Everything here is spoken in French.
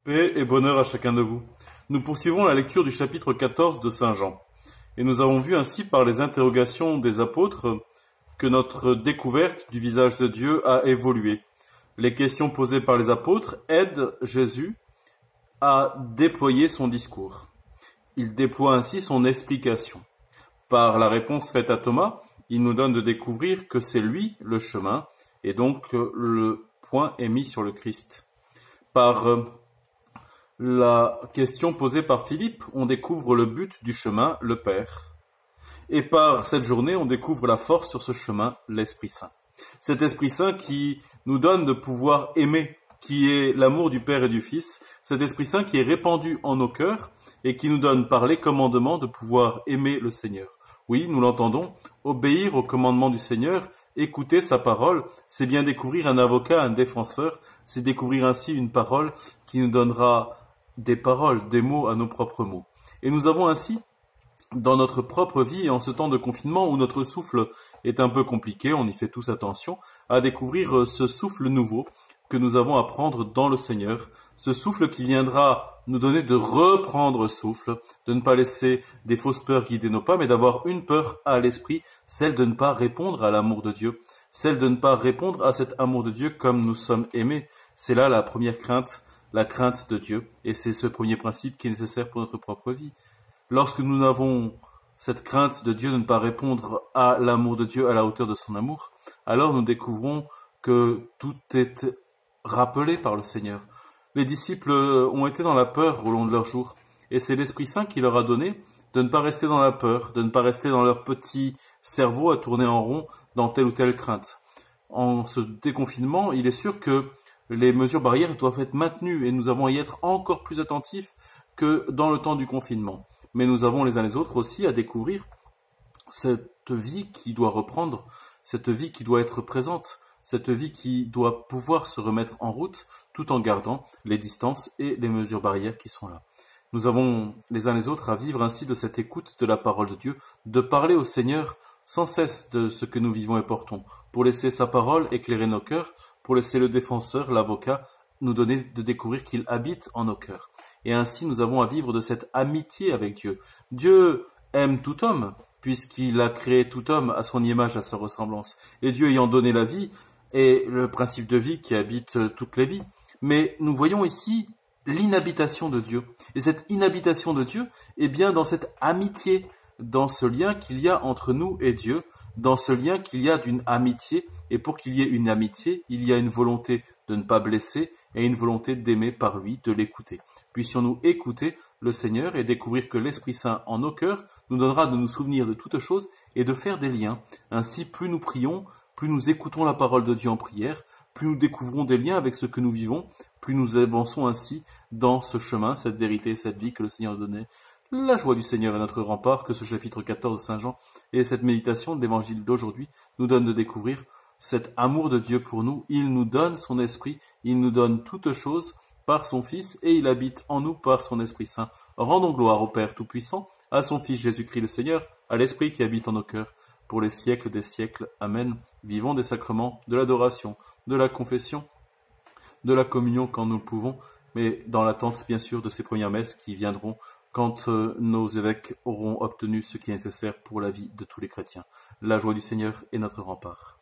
Paix et bonheur à chacun de vous. Nous poursuivons la lecture du chapitre 14 de Saint Jean. Et nous avons vu ainsi par les interrogations des apôtres que notre découverte du visage de Dieu a évolué. Les questions posées par les apôtres aident Jésus à déployer son discours. Il déploie ainsi son explication. Par la réponse faite à Thomas, il nous donne de découvrir que c'est lui le chemin, et donc le point est mis sur le Christ. Par la question posée par Philippe, on découvre le but du chemin, le Père. Et par cette journée, on découvre la force sur ce chemin, l'Esprit Saint. Cet Esprit Saint qui nous donne de pouvoir aimer, qui est l'amour du Père et du Fils, cet Esprit Saint qui est répandu en nos cœurs et qui nous donne par les commandements de pouvoir aimer le Seigneur. Oui, nous l'entendons, obéir aux commandements du Seigneur, écouter sa parole, c'est bien découvrir un avocat, un défenseur, c'est découvrir ainsi une parole qui nous donnera des paroles, des mots à nos propres mots. Et nous avons ainsi, dans notre propre vie et en ce temps de confinement où notre souffle est un peu compliqué, on y fait tous attention, à découvrir ce souffle nouveau que nous avons à prendre dans le Seigneur, ce souffle qui viendra nous donner de reprendre souffle, de ne pas laisser des fausses peurs guider nos pas, mais d'avoir une peur à l'esprit, celle de ne pas répondre à l'amour de Dieu, celle de ne pas répondre à cet amour de Dieu comme nous sommes aimés. C'est là la première crainte, la crainte de Dieu, et c'est ce premier principe qui est nécessaire pour notre propre vie. Lorsque nous avons cette crainte de Dieu de ne pas répondre à l'amour de Dieu à la hauteur de son amour, alors nous découvrons que tout est rappelé par le Seigneur. Les disciples ont été dans la peur au long de leur jour, et c'est l'Esprit Saint qui leur a donné de ne pas rester dans la peur, de ne pas rester dans leur petit cerveau à tourner en rond dans telle ou telle crainte. En ce déconfinement, il est sûr que les mesures barrières doivent être maintenues, et nous avons à y être encore plus attentifs que dans le temps du confinement. Mais nous avons les uns les autres aussi à découvrir cette vie qui doit reprendre, cette vie qui doit être présente, cette vie qui doit pouvoir se remettre en route tout en gardant les distances et les mesures barrières qui sont là. Nous avons les uns les autres à vivre ainsi de cette écoute de la parole de Dieu, de parler au Seigneur sans cesse de ce que nous vivons et portons, pour laisser sa parole éclairer nos cœurs, pour laisser le défenseur, l'avocat, nous donner de découvrir qu'il habite en nos cœurs. Et ainsi nous avons à vivre de cette amitié avec Dieu. Dieu aime tout homme, puisqu'il a créé tout homme à son image, à sa ressemblance. Et Dieu ayant donné la vie, est le principe de vie qui habite toutes les vies. Mais nous voyons ici l'inhabitation de Dieu. Et cette inhabitation de Dieu est bien dans cette amitié, dans ce lien qu'il y a entre nous et Dieu, dans ce lien qu'il y a d'une amitié. Et pour qu'il y ait une amitié, il y a une volonté de ne pas blesser et une volonté d'aimer par lui, de l'écouter. Puissions-nous écouter le Seigneur et découvrir que l'Esprit Saint en nos cœurs nous donnera de nous souvenir de toutes choses et de faire des liens. Ainsi, plus nous prions, plus nous écoutons la parole de Dieu en prière, plus nous découvrons des liens avec ce que nous vivons, plus nous avançons ainsi dans ce chemin, cette vérité, cette vie que le Seigneur a donnée. La joie du Seigneur est notre rempart, que ce chapitre 14 de Saint Jean et cette méditation de l'évangile d'aujourd'hui nous donnent de découvrir cet amour de Dieu pour nous. Il nous donne son esprit, il nous donne toutes choses par son Fils et il habite en nous par son Esprit Saint. Rendons gloire au Père Tout-Puissant, à son Fils Jésus-Christ le Seigneur, à l'Esprit qui habite en nos cœurs, pour les siècles des siècles. Amen. Vivons des sacrements, de l'adoration, de la confession, de la communion quand nous le pouvons, mais dans l'attente bien sûr de ces premières messes qui viendront quand nos évêques auront obtenu ce qui est nécessaire pour la vie de tous les chrétiens. La joie du Seigneur est notre rempart.